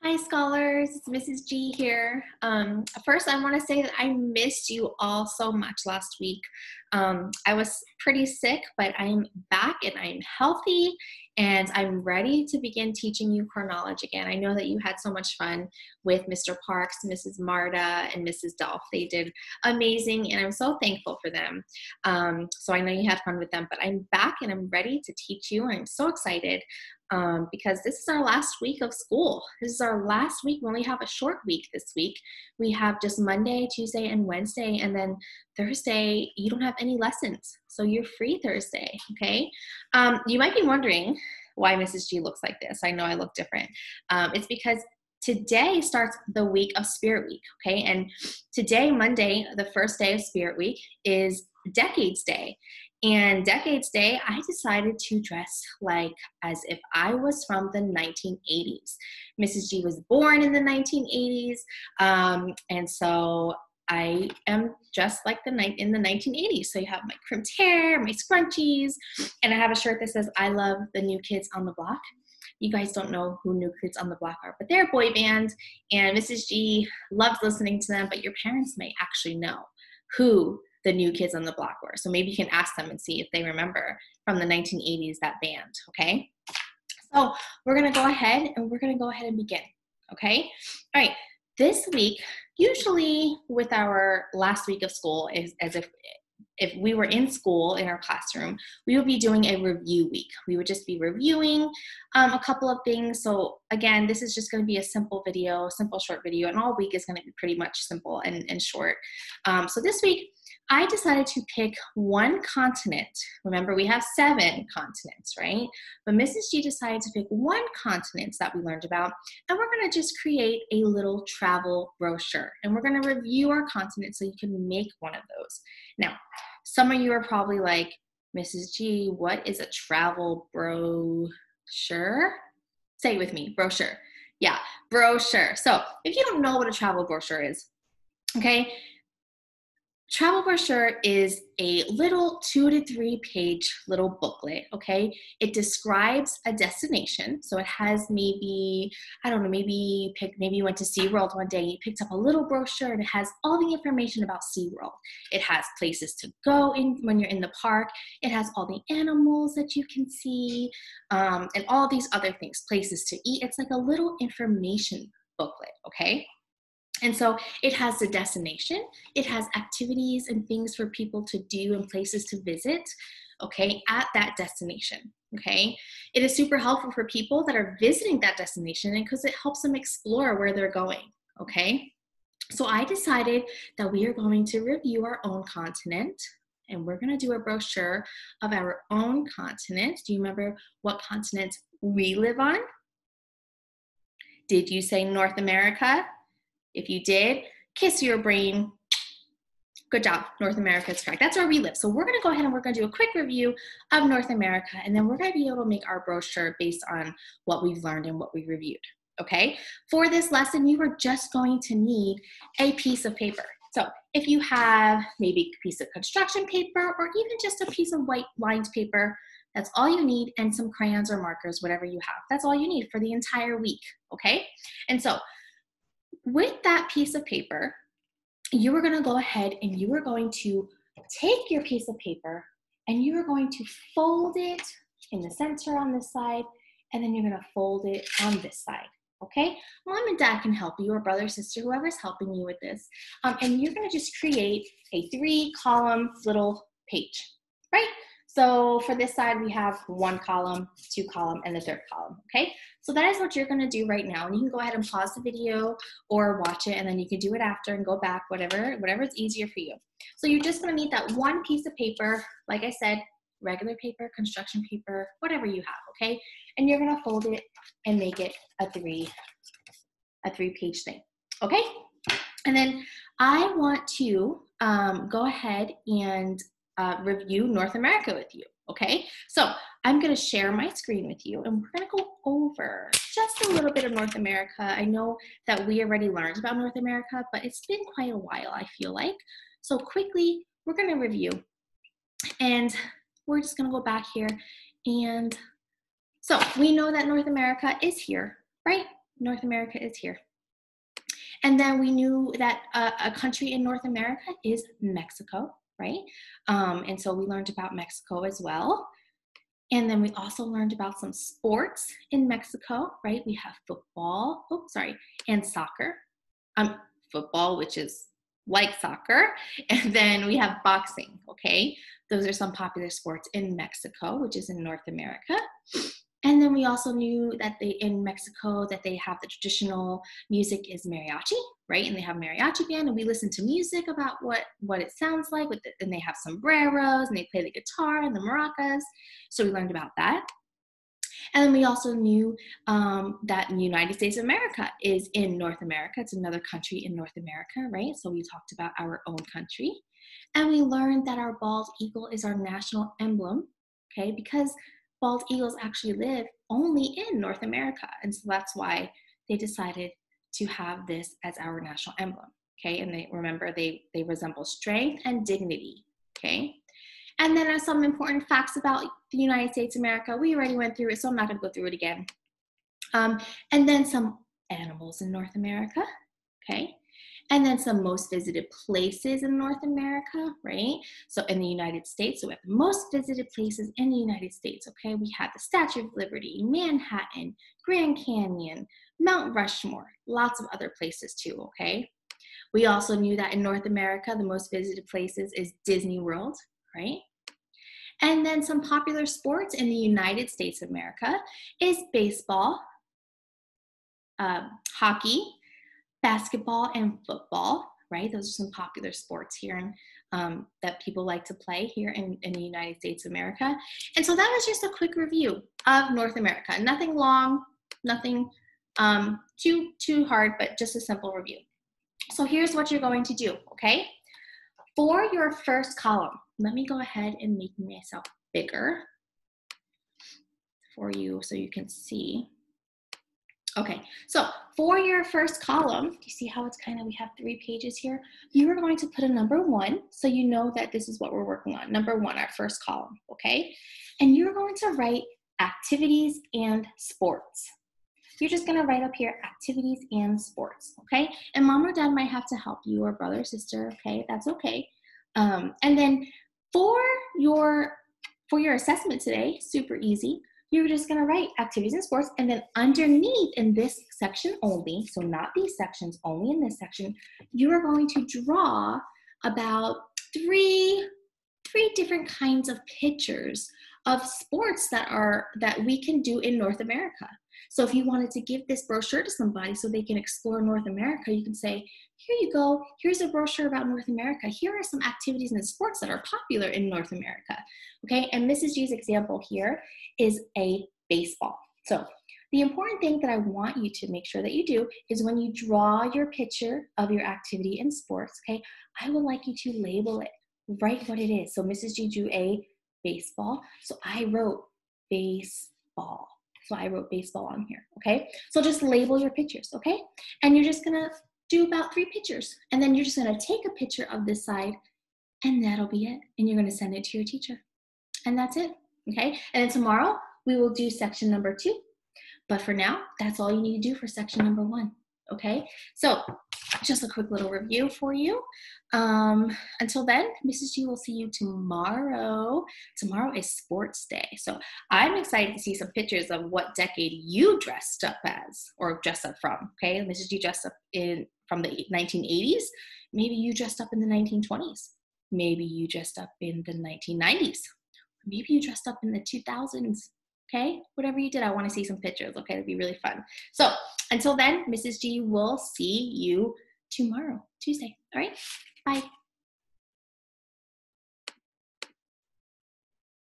Hi, scholars. It's Mrs. G here. First, I want to say that I missed you all so much last week. I was pretty sick, but I'm back and I'm healthy and I'm ready to begin teaching you core knowledge again. I know that you had so much fun with Mr. Parks, Mrs. Marta, and Mrs. Dolph. They did amazing and I'm so thankful for them. So I know you had fun with them, but I'm back and I'm ready to teach you. I'm so excited. Because this is our last week of school. This is our last week. We only have a short week this week. We have just Monday, Tuesday, and Wednesday, and then Thursday, you don't have any lessons. So you're free Thursday, okay? You might be wondering why Mrs. G looks like this. I know I look different. It's because today starts the week of Spirit Week, okay? And today, Monday, the first day of Spirit Week, is Decades Day. And Decades Day, I decided to dress like as if I was from the 1980s. Mrs. G was born in the 1980s, and so I am dressed like in the 1980s. So you have my crimped hair, my scrunchies, and I have a shirt that says, "I love the New Kids on the Block." You guys don't know who New Kids on the Block are, but they're a boy band, and Mrs. G loves listening to them, but your parents may actually know who the New Kids on the Block were. So maybe you can ask them and see if they remember from the 1980s, that band, okay? So we're gonna go ahead and begin, okay? All right, this week, usually with our last week of school, is as if we were in school in our classroom, we would be doing a review week. We would just be reviewing a couple of things. So again, this is just going to be a simple video, simple short video, and all week is going to be pretty much simple and short. So this week, I decided to pick one continent. Remember, we have 7 continents, right? But Mrs. G decided to pick one continent that we learned about, and we're going to just create a little travel brochure. And we're going to review our continent so you can make one of those. Now, some of you are probably like, Mrs. G, what is a travel brochure? Say it with me, brochure. Yeah, brochure. So if you don't know what a travel brochure is, okay, travel brochure is a little 2 to 3 page little booklet, okay? It describes a destination. So it has maybe, I don't know, maybe you went to SeaWorld one day, you picked up a little brochure and it has all the information about SeaWorld. It has places to go in when you're in the park. It has all the animals that you can see and all these other things, places to eat. It's like a little information booklet, okay? And so it has the destination, it has activities and things for people to do and places to visit, okay, at that destination, okay? It is super helpful for people that are visiting that destination and because it helps them explore where they're going, okay? So I decided that we are going to review our own continent and we're gonna do a brochure of our own continent. Do you remember what continent we live on? Did you say North America? If you did, kiss your brain. Good job, North America is correct. That's where we live. So we're gonna go ahead and we're gonna do a quick review of North America, and then we're gonna be able to make our brochure based on what we've learned and what we reviewed, okay? For this lesson, you are just going to need a piece of paper. So if you have maybe a piece of construction paper or even just a piece of white lined paper, that's all you need, and some crayons or markers, whatever you have. That's all you need for the entire week, okay? And so with that piece of paper, you are going to go ahead and you are going to take your piece of paper and you are going to fold it in the center on this side, and then you're going to fold it on this side, okay? Mom and dad can help you, or brother, sister, whoever's helping you with this. And you're going to just create a 3-column little page, right? So for this side, we have 1 column, 2 column, and the 3rd column, okay? So that is what you're gonna do right now. And you can go ahead and pause the video or watch it, and then you can do it after and go back, whatever is easier for you. So you're just gonna need that one piece of paper, like I said, regular paper, construction paper, whatever you have, okay? And you're gonna fold it and make it a 3-page thing, okay? And then I want to go ahead and review North America with you, okay? So I'm gonna share my screen with you and we're gonna go over just a little bit of North America. I know that we already learned about North America, but it's been quite a while, I feel like. So quickly, we're gonna review and we're just gonna go back here. And so we know that North America is here, right? North America is here. And then we knew that a country in North America is Mexico, right? And so we learned about Mexico as well. And then we also learned about some sports in Mexico, right? We have football, and soccer. Football, which is like soccer. And then we have boxing, okay? Those are some popular sports in Mexico, which is in North America. And then we also knew that in Mexico that they have the traditional music is mariachi, right? And they have mariachi band, and we listen to music about what it sounds like. And they have sombreros, and they play the guitar and the maracas. So we learned about that. And then we also knew that the United States of America is in North America. It's another country in North America, right? So we talked about our own country. And we learned that our bald eagle is our national emblem, okay? Because bald eagles actually live only in North America. And so that's why they decided to have this as our national emblem, okay? And they resemble strength and dignity, okay? And then there's some important facts about the United States of America. We already went through it, so I'm not gonna go through it again. And then some animals in North America, okay? And then some most visited places in North America, right? So in the United States, so we have the most visited places in the United States, okay? We have the Statue of Liberty, Manhattan, Grand Canyon, Mount Rushmore, lots of other places too, okay? We also knew that in North America, the most visited places is Disney World, right? And then some popular sports in the United States of America is baseball, hockey, basketball, and football, right? Those are some popular sports here that people like to play here in the United States of America. And so that was just a quick review of North America. Nothing long, nothing too hard, but just a simple review. So here's what you're going to do, okay? For your first column, let me go ahead and make myself bigger for you so you can see. Okay, so for your first column, do you see how it's we have 3 pages here? You are going to put a number 1, so you know that this is what we're working on. Number 1, our first column, okay? And you're going to write activities and sports. You're just gonna write up here activities and sports, okay? And mom or dad might have to help you, or brother or sister, okay? That's okay. And then for your assessment today, super easy, you're just gonna write activities and sports, and then underneath in this section only, so not these sections, only in this section, you are going to draw about three different kinds of pictures of sports that we can do in North America. So if you wanted to give this brochure to somebody so they can explore North America, you can say, here you go, here's a brochure about North America. Here are some activities and sports that are popular in North America, okay? And Mrs. G's example here is a baseball. So the important thing that I want you to make sure that you do is when you draw your picture of your activity and sports, okay, I would like you to label it, write what it is. So Mrs. G drew a baseball, so I wrote baseball. So I wrote baseball on here, okay? So just label your pictures, okay? And you're just gonna do about 3 pictures. And then you're just gonna take a picture of this side, and that'll be it. And you're gonna send it to your teacher. And that's it, okay? And then tomorrow, we will do section number 2. But for now, that's all you need to do for section number 1, okay? So just a quick little review for you. Until then, Mrs. G will see you tomorrow. Tomorrow is sports day. So I'm excited to see some pictures of what decade you dressed up as or dressed up from, okay? Mrs. G dressed up from the 1980s. Maybe you dressed up in the 1920s. Maybe you dressed up in the 1990s. Maybe you dressed up in the 2000s. Okay, whatever you did, I want to see some pictures. Okay, it'd be really fun. So until then, Mrs. G will see you tomorrow, Tuesday. All right, bye.